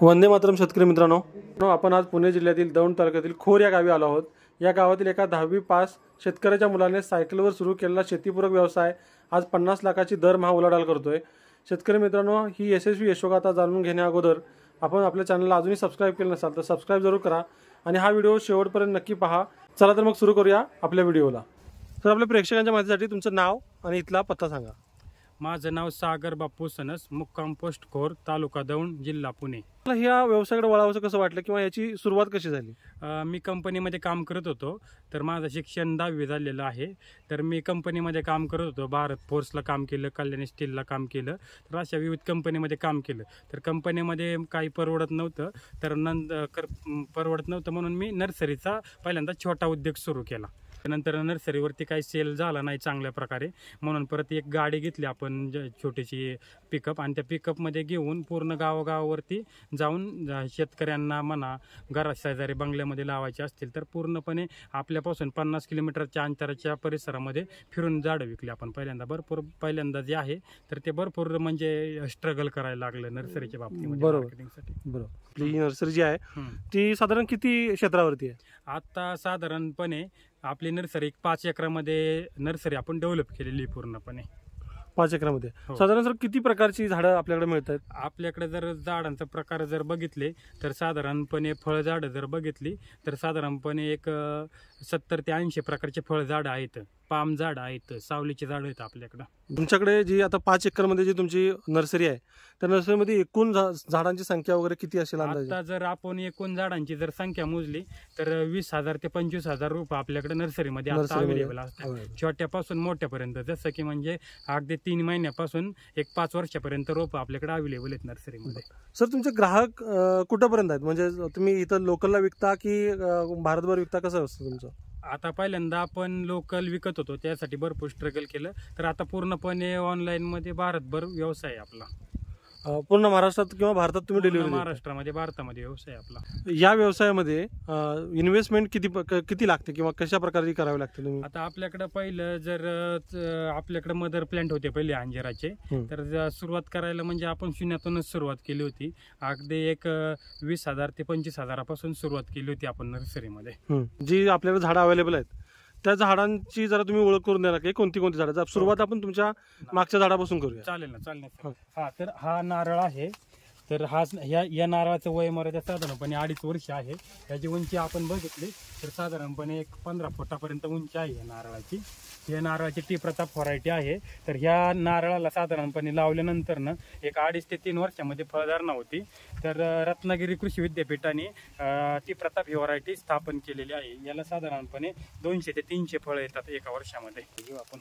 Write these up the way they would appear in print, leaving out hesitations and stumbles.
वंदे मातरम शेतकरी मित्रांनो, आपण आज पुणे जिल्ह्यातील दौंड तालुक्यातील खोर या गावी आलो आहोत। या गावातील एका 10वी पास शेतकऱ्याच्या मुलाने सायकलवर सुरू केलेला शेतीपूरक व्यवसाय आज 50 लाखाची दरमहा उलाढाल करतोय। शेतकरी मित्रांनो, ही यशस्वी यशोगाथा जाणून घेण्या अगोदर आपण आपल्या चॅनलला अजूनही सबस्क्राइब केलं नसाल तर सबस्क्राइब जरूर करा आणि हा व्हिडिओ शेवटपर्यंत नक्की पहा। चला तर मग सुरू करूया आपल्या व्हिडिओला। तर आपल्या प्रेक्षकांच्या माहितीसाठी तुमचं नाव आणि इथला पत्ता सांगा। माझं नाव सागर बापू सनस, मुक्काम पोस्ट खोर, तालुका दौंड, जिल्हा पुणे। मला ह्या व्यवसायाकडे वळावंसं कसं वाटलं किंवा याची सुरुवात कशी झाली? मी कंपनीमध्ये काम करत होतो, तर माझं शिक्षण 10वी झालेलं आहे। तर मी कंपनीमध्ये काम करत होतो, भारत फोर्सला काम केलं, कल्याणी स्टीलला काम केलं, तर अशा विविध कंपनीमध्ये काम केलं। तर कंपनीमध्ये काही परवडत नव्हतं, तर परवडत नव्हतं म्हणून मी नर्सरीचा पहिल्यांदा छोटा उद्योग सुरू केला। नंतर नर्सरीवरती काही सेल झाला नाही चांगल्या प्रकारे, म्हणून परत एक गाडी घेतली आपण छोटीशी पिकअप, आणि त्या पिकअपमध्ये घेऊन पूर्ण गावागावावरती जाऊन शेतकऱ्यांना म्हणा, घरा शेजारी बंगल्यामध्ये लावायचे असतील तर पूर्णपणे आपल्यापासून 50 किलोमीटरच्या अंतराच्या परिसरामध्ये फिरून झाडं विकली आपण पहिल्यांदा जे आहे तर ते भरपूर म्हणजे स्ट्रगल करायला लागलं नर्सरीच्या बाबतीमध्ये मार्केटिंगसाठी। बरोबर, आपली नर्सरी जी आहे ती साधारण किती क्षेत्रावरती आहे? आता साधारणपणे आपली नर्सरी 5 एकरामध्ये नर्सरी आपण डेव्हलप केलेली पूर्णपणे। 5 एकरामध्ये साधारण सर किती प्रकारची झाडं आपल्याकडे मिळतात? आपल्याकडे जर झाडांचा प्रकार जर बघितले तर साधारणपणे फळझाडं जर बघितली तर साधारणपणे एक 70 ते 80 प्रकारचे फळझाडं आहेत, पाम झाडं आहेत, सावलीची झाडं आहेत आपल्याकडं। तुमच्याकडे जी आता 5 एकरमध्ये जी तुमची नर्सरी आहे त्या नर्सरीमध्ये एकूण झाडांची संख्या वगैरे किती असेल अंदाजे? आता जर आपण एकूण झाडांची जर संख्या मोजली तर 20,000 ते 25,000 रुपये आपल्याकडे नर्सरीमध्ये आता अवेलेबल असतात, छोट्यापासून मोठ्यापर्यंत। जसं की म्हणजे अगदी 3 महिन्यापासून एक 5 वर्षापर्यंत रोप आपल्याकडे अवेलेबल आहेत नर्सरीमध्ये। सर, तुमचे ग्राहक कुठपर्यंत आहेत? म्हणजे तुम्ही इथं लोकलला विकता की भारतभर विकता, कसं असतं तुमचं? आता पहिल्यांदा आपण लोकल विकत होतो, त्यासाठी भरपूर स्ट्रगल केलं, तर आता पूर्णपणे ऑनलाईन मध्ये भारतभर व्यवसाय आहे आपला। पूर्ण महाराष्ट्रात किंवा भारतात तुम्ही डिलिव्हरी? महाराष्ट्रामध्ये, भारतामध्ये व्यवसाय आपला। या व्यवसायामध्ये इन्व्हेस्टमेंट किती लागते किंवा कशा प्रकारे करावी लागते? तुम्ही आता आपल्याकडे पहिलं जर आपल्याकडे मदर प्लांट होते पहिले अंजिराचे, तर सुरुवात करायला म्हणजे आपण शून्यातूनच सुरुवात केली होती। अगदी एक 20,000 ते 25,000 सुरुवात केली होती आपण नर्सरीमध्ये। जी आपल्याकडे झाडं अवेलेबल आहेत त्या झाडांची जरा तुम्ही ओळख करून द्या ना, की कोणती झाडं? सुरुवात आपण तुमच्या मागच्या झाडापासून करूया। चालेल ना। हा, तर हा नारळ आहे, तर या नारळाचं वय मर्यादा साधारणपणे 2.5 वर्ष आहे। याची उंची आपण बघितली तर साधारणपणे एक 15 फुटापर्यंत उंची आहे या नारळाची। या नारळाची टी प्रताप व्हरायटी आहे। तर ह्या नारळाला साधारणपणे लावल्यानंतर ना एक 2.5 ते 3 वर्षामध्ये फळधारणा होती। तर रत्नागिरी कृषी विद्यापीठाने टी प्रताप ही व्हरायटी स्थापन केलेली आहे। याला साधारणपणे 200 ते 300 फळं येतात एका वर्षामध्ये। घेऊ आपण।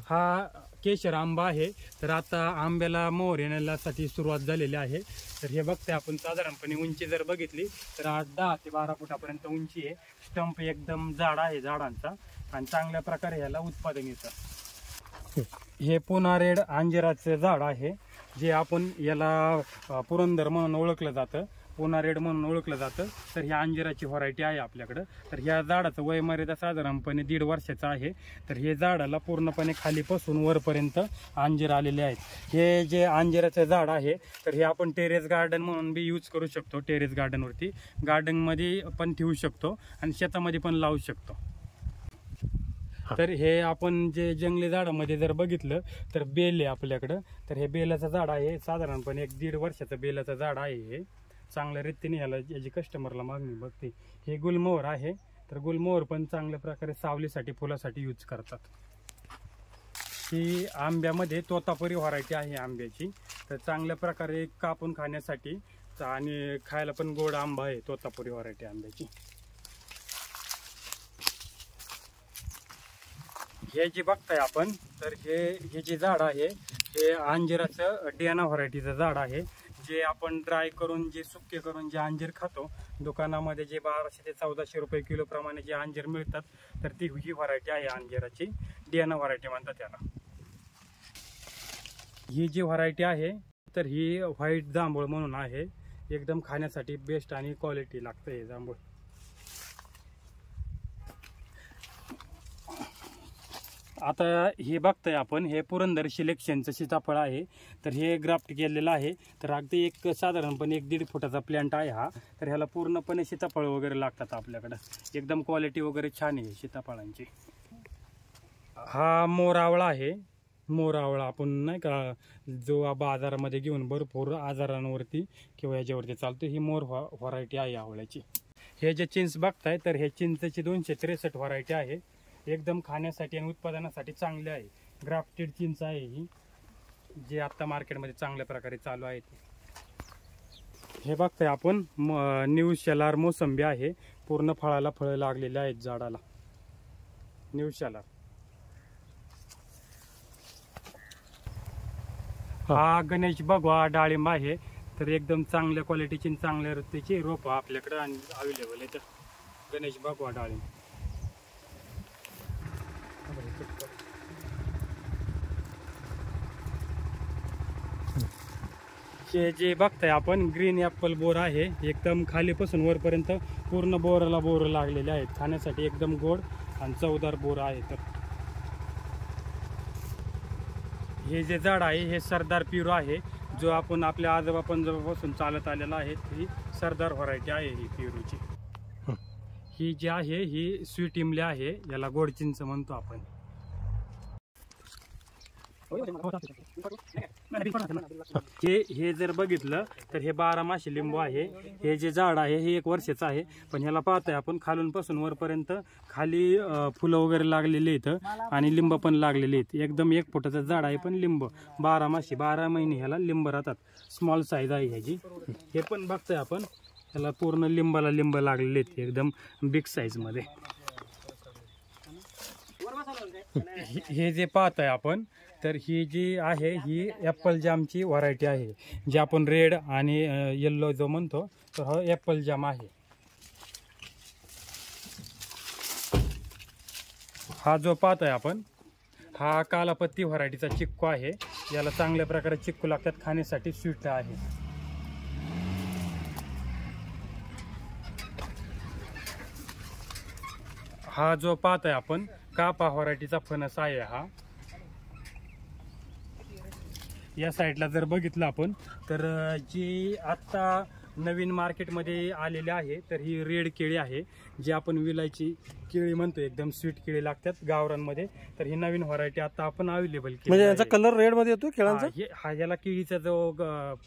हा केशर आंबा आहे, तर आता आंब्याला मोहर येण्यासाठी सुरुवात झालेली आहे। तर हे बघते आपण साधारणपणे उंची जर बघितली तर 10 ते 12 फुटापर्यंत उंची आहे। स्टंप एकदम जाड आहे झाडांचा आणि चांगल्या प्रकारे याला उत्पादन येतं। हे पुना रेड अंजिराचं झाड आहे, जे आपण याला पुरंदर म्हणून ओळखलं जातं, पुना रेड म्हणून ओळखलं जातं। तर ह्या अंजिराची व्हरायटी आहे आपल्याकडं। तर ह्या झाडाचं वय मर्यादा साधारणपणे 1.5 वर्षाचं आहे। तर हे झाडाला पूर्णपणे खालीपासून वरपर्यंत अंजीर आलेले आहेत। हे जे अंजिराचं झाड आहे तर हे आपण टेरेस गार्डन म्हणून बी यूज करू शकतो। टेरेस गार्डनवरती, गार्डनमध्ये पण ठेवू शकतो आणि शेतामध्ये पण लावू शकतो। तर हे आपण जे जंगली झाडामध्ये जर बघितलं तर बेल आहे आपल्याकडं। तर हे बेलाचं झाड आहे, साधारणपणे एक 1.5 वर्षाचं बेलाचं झाड आहे। हे चांगल्या रीतीने याची कस्टमरला मागणी बघते। हे गुलमोहर आहे, तर गुलमोहर पण चांगल्या प्रकारे सावलीसाठी, फुलासाठी यूज करतात। ही आंब्यामध्ये तोतापुरी व्हरायटी आहे आंब्याची, तर चांगल्या प्रकारे कापून खाण्यासाठी आणि खायला पण गोड आंबा आहे तोतापुरी व्हरायटी आंब्याची। हे जे बघताय आपण, तर हे जे झाड आहे हे अंजिराचं डियाना व्हरायटीचं झाड आहे, जे आपण ड्राय करून, जे सुके करून जे अंजीर खातो दुकानामध्ये, जे 1200 ते 1400 रुपये किलो प्रमाणे जे अंजीर मिळतात, तर ती ही व्हरायटी आहे अंजिराची, डियाना व्हरायटी म्हणतात त्याला। ही जी व्हरायटी आहे तर ही व्हाईट जांभूळ म्हणून आहे, एकदम खाण्यासाठी बेस्ट आणि क्वालिटी लागतं हे जांभूळ। आता हे बघतोय आपण, हे पुरंदर सिलेक्शनचं सीताफळ आहे. तर हे ग्राफ्ट केलेलं आहे. तर अगदी एक साधारणपणे 1-1.5 फुटाचा प्लॅन्ट आहे हा. तर ह्याला पूर्णपणे सीताफळ वगैरे लागतात आपल्याकडं. एकदम क्वालिटी वगैरे छान आहे सीताफळांची. हा मोरावळा आहे. मोरावळा आपण नाही का जो बाजारामध्ये घेऊन भरपूर आजारांवरती किंवा याच्यावरती चालतो, ही मोर व्हरायटी आहे आवळ्याची. हे जे चिंच बघताय तर हे चिंचची 263 व्हरायटी आहे. एकदम खाण्यासाठी आणि उत्पादनासाठी चांगले आहे. ग्राफ्टेड चिंच आहे ही, जे आता मार्केटमध्ये चांगल्या प्रकारे चालू आहे. हे बघताय आपण न्यू शेलार मोसंबी आहे. पूर्ण फळाला फळं लागलेले आहेत झाडाला. न्यू शेलार. हा गणेश भगवा डाळिंब आहे. तर एकदम चांगल्या क्वालिटीची चांगल्या रत्तीची रोप आपल्याकडे अवेलेबल आहे. तर गणेश भगवा डाळिंब. हे जे बघताय आपण ग्रीन ॲपल बोर आहे. एकदम खालीपासून वरपर्यंत पूर्ण बोराला बोर लागलेले आहेत. खाण्यासाठी एकदम गोड आणि चवदार बोर आहे. तर हे जे झाड आहे हे सरदार पिरू आहे, जो आपण आपल्या आजोबा पंजोबापासून चालत आलेला आहे. ही सरदार व्हरायटी आहे ही पिरूची. ही जी आहे ही स्वीट इमली आहे, याला गोड चिंच म्हणतो आपण. हे जर बघितलं तर हे 12 लिंबू आहे. हे जे झाड आहे हे 1 वर्षाचं आहे. पण ह्याला पाहतोय आपण खालून पासून वरपर्यंत खाली फुलं वगैरे लागलेली आहेत आणि लिंब पण लागलेले आहेत. एकदम 1 फुटाचं झाड आहे, पण लिंब 12 महिने ह्याला लिंब राहतात. स्मॉल साईज आहे ह्याची. हे पण बघतोय आपण, ह्याला पूर्ण लिंबाला लिंब लागलेले आहेत एकदम बिग साईज मध्ये. हे जे पाहतोय आपण तर ही जी आहे ही ॲपल जामची व्हरायटी आहे, जी आपण रेड आणि येल्लो जो म्हणतो, तर हा ॲपल जाम आहे. हा जो पाहतोय आपण हा कालापत्ती व्हरायटीचा चिक्कू आहे. याला चांगल्या प्रकारे चिक्कू लागतात, खाण्यासाठी स्वीट आहे. हा जो पाहतोय आपण कापा व्हरायटीचा फणस आहे हा. या साईडला जर बघितलं आपण तर जी आत्ता नवीन मार्केटमध्ये आलेली आहे तर ही रेड केळी आहे, जी आपण विलायची केळी म्हणतो. एकदम स्वीट केळी लागतात गावरांमध्ये. तर ही नवीन व्हरायटी आता आपण अवेलेबल केली. म्हणजे याचा कलर रेड मध्ये येतो केळांचा. हा याला केळीचा जो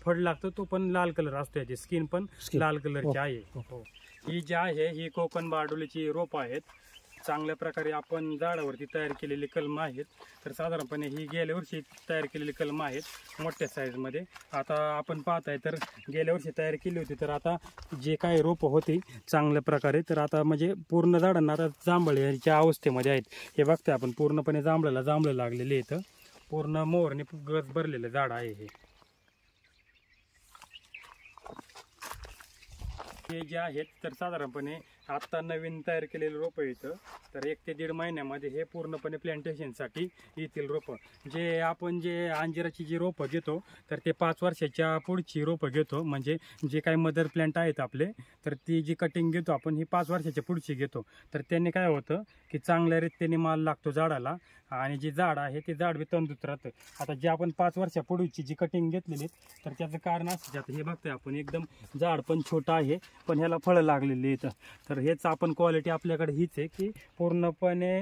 फळ लागतो तो पण लाल कलर असतो. याची स्किन पण लाल कलरची आहे. ही जी आहे ही कोकण बारडोलीची रोप आहेत. चांगल्या प्रकारे आपण झाडावरती तयार केलेली कलम आहेत. तर साधारणपणे ही गेल्या वर्षी तयार केलेली कलम आहेत मोठ्या साईजमध्ये. आता आपण पाहताय तर गेल्या वर्षी तयार केली होती, तर आता जे काही रोपं होती चांगल्या प्रकारे, तर आता म्हणजे पूर्ण झाडांना आता जांभळ्याच्या अवस्थेमध्ये आहेत. हे बघताय आपण पूर्णपणे जांभळं लागलेले आहेत. पूर्ण मोहरने गज भरलेलं झाड आहे हे. हे जे आहेत तर साधारणपणे आत्ता नवीन तयार केलेले रोपं येतं. तर 1 ते 1.5 महिन्यामध्ये हे पूर्णपणे प्लांटेशनसाठी येतील रोपं. जे आपण जे अंजिराची जी रोपं घेतो तर ते 5 वर्षाच्या पुढची रोपं घेतो. म्हणजे जे काही मदर प्लांट आहेत आपले, तर ती जी कटिंग घेतो आपण ही 5 वर्षाच्या पुढची घेतो. तर त्यांनी काय होतं की चांगल्या रीतीने माल लागतो झाडाला आणि जे झाड आहे ते झाड बी तंदुरुस्त राहतं. आता जे आपण 5 वर्षापूर्वीची जी कटिंग घेतलेली तर त्याचं कारण असं हे बघतोय आपण एकदम झाड पण छोटं आहे, पण ह्याला फळं लागलेली आहेत. तर हेच आपण क्वालिटी आपल्याकडे हीच आहे की पूर्णपणे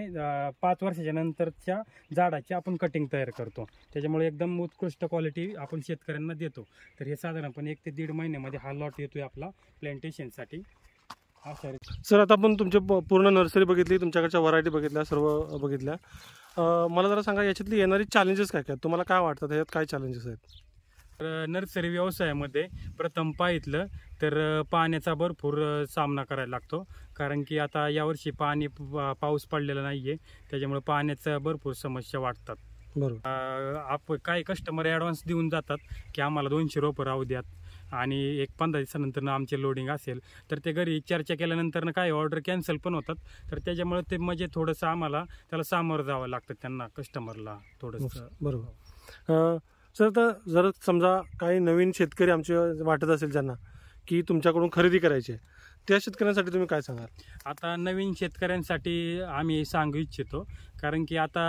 5 वर्षाच्या नंतरच्या झाडाची आपण कटिंग तयार करतो. त्याच्यामुळे एकदम उत्कृष्ट क्वालिटी आपण शेतकऱ्यांना देतो. तर हे साधारणपणे 1 ते 1.5 महिन्यामध्ये हा लॉट येतोय आपला प्लांटेशनसाठी. सर आता आपण तुमची पूर्ण नर्सरी बघितली, तुमच्याकडच्या व्हरायटी बघितल्या, सर्व बघितल्या. मला जरा सांगा याच्यातली येणारी चॅलेंजेस काय काय, तुम्हाला काय वाटतात, यात काय चॅलेंजेस आहेत? तर नर्सरी व्यवसायामध्ये प्रथम पाहितलं तर पाण्याचा भरपूर सामना करायला लागतो. कारण की आता यावर्षी पाऊस पडलेला नाहीये, त्याच्यामुळे पाण्याच्या भरपूर समस्या वाटतात. बरोबर. काही कस्टमर ॲडव्हान्स देऊन जातात की आम्हाला 200 रोपं राहू द्यात आणि 15 दिवसानंतर आमचे लोडिंग असेल, तर ते घरी चर्चा केल्यानंतर काही ऑर्डर कॅन्सल पण होतात. तर त्याच्यामुळे ते म्हणजे थोडंसं आम्हाला त्याला सामोरं जावं लागतं त्यांना, कस्टमरला थोडंसं. बरोबर. सर तर जर समजा काही नवीन शेतकरी आमचे वाटत असेल ज्यांना की तुमच्याकडून खरेदी करायची आहे, त्या शेतकऱ्यांसाठी तुम्ही काय सांगाल? आता नवीन शेतकऱ्यांसाठी आम्ही सांगू इच्छितो, कारण की आता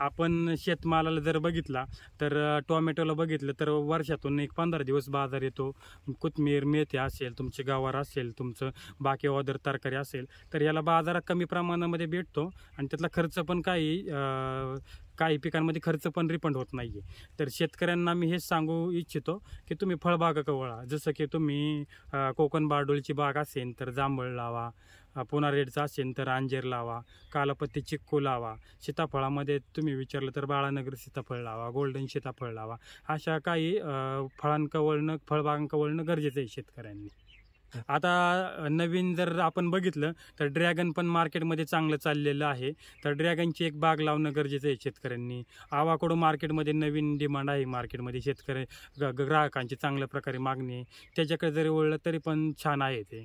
आपण शेतमालाला जर बघितला तर टोमॅटोला बघितलं तर वर्षातून एक 15 दिवस बाजार येतो. कोथिंबीर, मेथी असेल, तुमचे गवार असेल, तुमचं बाकी ऑदर तरकारी असेल, तर याला बाजारात कमी प्रमाणामध्ये भेटतो आणि त्यातला खर्च पण काही पिकांमध्ये खर्च पण रिफंड होत नाही आहे. तर शेतकऱ्यांना मी हेच सांगू इच्छितो की तुम्ही फळबागा वळा. जसं की तुम्ही कोकण बारडोलीची बाग असेल तर जांभळ लावा, पुन्हा रेडचा असेल तर अंजीर लावा, कालापत्ती चिक्कू लावा, सीताफळामध्ये तुम्ही विचारलं तर बाळानगर सीताफळ लावा, गोल्डन सीताफळ लावा. अशा काही फळबागांक वळणं गरजेचं आहे शेतकऱ्यांनी. आता नवीन जर आपण बघितलं तर ड्रॅगन पण मार्केटमध्ये चांगलं चाललेलं आहे. तर ड्रॅगनची एक बाग लावणं गरजेचं आहे शेतकऱ्यांनी. आवाकडो मार्केटमध्ये नवीन डिमांड आहे, मार्केटमध्ये ग्राहकांची चांगल्या प्रकारे मागणी आहे. त्याच्याकडे जरी वळलं तरी पण छान आहे ते.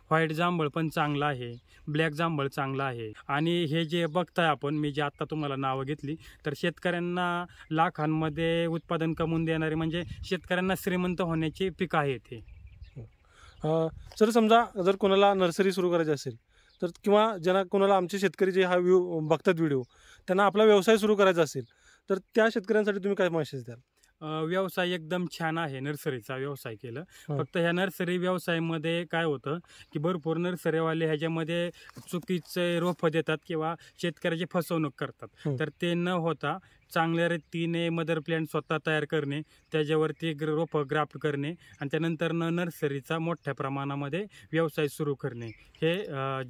व्हाईट जांभळ पण चांगलं आहे, ब्लॅक जांभळ चांगलं आहे. आणि हे जे बघताय आपण, मी जे आत्ता तुम्हाला नावं घेतली, तर शेतकऱ्यांना लाखांमध्ये उत्पादन कमवून देणारे म्हणजे शेतकऱ्यांना श्रीमंत होण्याची पिकं आहेत हे. सर समजा जर कोणाला नर्सरी सुरू करायची असेल तर, किंवा ज्यांना कोणाला आमचे शेतकरी जे हा बघतात व्हिडिओ, त्यांना आपला व्यवसाय सुरू करायचा असेल तर त्या शेतकऱ्यांसाठी तुम्ही काय मेसेज द्याल? व्यवसाय एकदम छान आहे, नर्सरीचा व्यवसाय केलं. फक्त ह्या नर्सरी व्यवसायामध्ये काय होतं की भरपूर नर्सरीवाले ह्याच्यामध्ये चुकीचे रोपं देतात किंवा शेतकऱ्याची फसवणूक करतात. तर ते न होता चांगल्या रीतीने मदर प्लॅन्ट स्वतः तयार करणे, त्याच्यावरती रोपं ग्राफ्ट करणे आणि त्यानंतर नर्सरीचा मोठ्या प्रमाणामध्ये व्यवसाय सुरू करणे. हे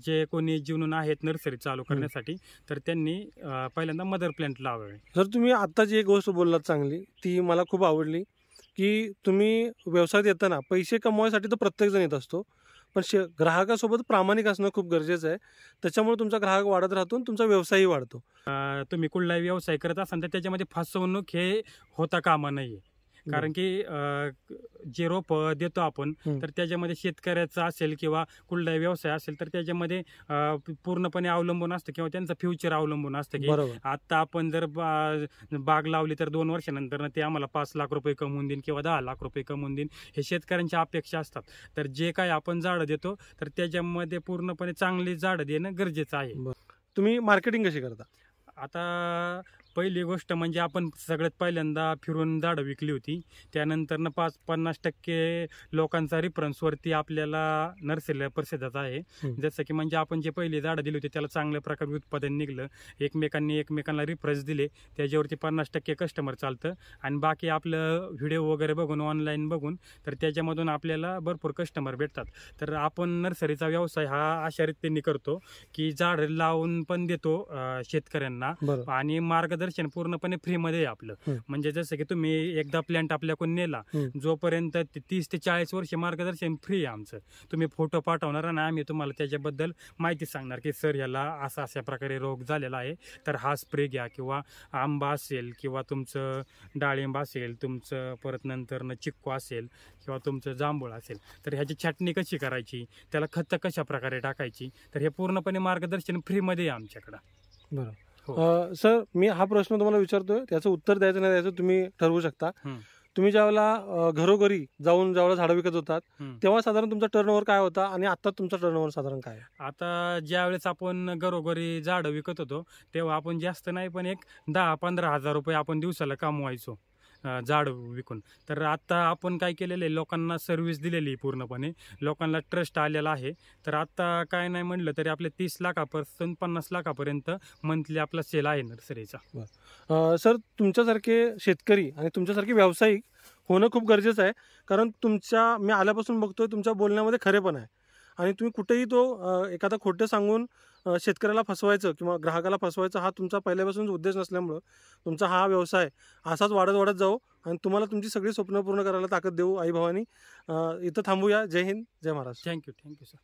जे कोणी जीवनून आहेत नर्सरी चालू करण्यासाठी, तर त्यांनी पहिल्यांदा मदर प्लॅन्ट लावावे. जर तुम्ही आत्ता जी एक गोष्ट बोललात चांगली, ती मला खूप आवडली, की तुम्ही व्यवसायात येताना पैसे कमवायसाठी तर प्रत्येकजण येत असतो, पण ग्राहकासोबत प्रामाणिक असणं खूप गरजेचं आहे. त्याच्यामुळे तुमचा ग्राहक वाढत राहतो आणि तुमचा व्यवसायही वाढतो. तुम्ही कुठलाही व्यवसाय करत असाल तर त्याच्यामध्ये फसवणूक हे होता कामा नये. कारण की जे रोप देतो आपण, तर त्याच्यामध्ये शेतकऱ्याचा असेल किंवा कुठलाही व्यवसाय असेल तर त्याच्यामध्ये पूर्णपणे अवलंबून असतं किंवा त्यांचं फ्युचर अवलंबून असतं की आता आपण जर बाग लावली तर 2 वर्षानंतर ते आम्हाला 5 लाख रुपये कमवून देईन किंवा 10 लाख रुपये कमवून देईन, हे शेतकऱ्यांच्या अपेक्षा असतात. तर जे काही आपण झाडं देतो तर त्याच्यामध्ये पूर्णपणे चांगली झाडं देणं गरजेचं आहे. तुम्ही मार्केटिंग कशी करता? आता पहिली गोष्ट म्हणजे आपण सगळ्यात पहिल्यांदा फिरून झाडं विकली होती. त्यानंतरनं 50% लोकांचा रेफरन्सवरती आपल्याला नर्सरीला प्रसिद्धता आहे. जसं की म्हणजे आपण जे पहिली झाडं दिली होती त्याला चांगल्या प्रकारे उत्पादन निघलं, एकमेकांना रेफरन्स दिले, त्याच्यावरती 50% कस्टमर चालतं आणि बाकी आपलं व्हिडिओ वगैरे बघून, ऑनलाईन बघून, तर त्याच्यामधून आपल्याला भरपूर कस्टमर भेटतात. तर आपण नर्सरीचा व्यवसाय हा अशा रीतीने करतो की झाडं लावून पण देतो शेतकऱ्यांना आणि मार्गदर्शन पूर्णपणे फ्रीमध्ये आहे आपलं. म्हणजे जसं की तुम्ही एकदा प्लॅन्ट आपल्याकडून नेला, जोपर्यंत 30 ते 40 वर्ष मार्गदर्शन फ्री आहे आमचं. तुम्ही फोटो पाठवणार आणि आम्ही तुम्हाला त्याच्याबद्दल माहिती सांगणार की सर ह्याला अशा प्रकारे रोग झालेला आहे, तर हा स्प्रे घ्या. किंवा आंबा असेल किंवा तुमचं डाळिंब असेल, तुमचं परत नंतरनं चिक्कू असेल किंवा तुमचं जांभूळ असेल, तर ह्याची छाटणी कशी करायची, त्याला खतं कशा प्रकारे टाकायची, तर हे पूर्णपणे मार्गदर्शन फ्रीमध्ये आहे आमच्याकडं. बरं. सर, मी हा प्रश्न तुम्हाला विचारतोय, त्याचं उत्तर द्यायचं नाही द्यायचं तुम्ही ठरवू शकता. तुम्ही ज्यावेळेला घरोघरी जाऊन ज्यावेळेला झाडं विकत होतात तेव्हा साधारण तुमचा टर्नओव्हर काय होता आणि आता तुमचा टर्नओव्हर साधारण काय? आता ज्यावेळेस आपण घरोघरी झाडं विकत होतो तेव्हा आपण जास्त नाही पण एक 10-15 हजार रुपये आपण दिवसाला कमवायचो झाड विकून. तर आता आपण काय केलेलं आहे, लोकांना सर्व्हिस दिलेली पूर्णपणे, लोकांना ट्रस्ट आलेला आहे. तर आता काय नाही म्हणलं तरी आपले 30 लाखापासून 50 लाखापर्यंत मंथली आपला सेल आहे नर्सरीचा. सर, तुमच्यासारखे शेतकरी आणि तुमच्यासारखे व्यावसायिक होणं खूप गरजेचं आहे, कारण मी आल्यापासून बघतोय तुमच्या बोलण्यामध्ये खरेपण आहे आणि तुम्ही कुठेही तो एखादा खोटं सांगून शेतकऱ्याला फसवायचं किंवा ग्राहकाला फसवायचं हा तुमचा पहिल्यापासूनच उद्देश नसल्यामुळं तुमचा हा व्यवसाय असाच वाढत जाऊ आणि तुम्हाला तुमची सगळी स्वप्न पूर्ण करायला ताकद देऊ आई भवानी. इथं थांबूया. जय हिंद, जय महाराष्ट्र. Thank you sir.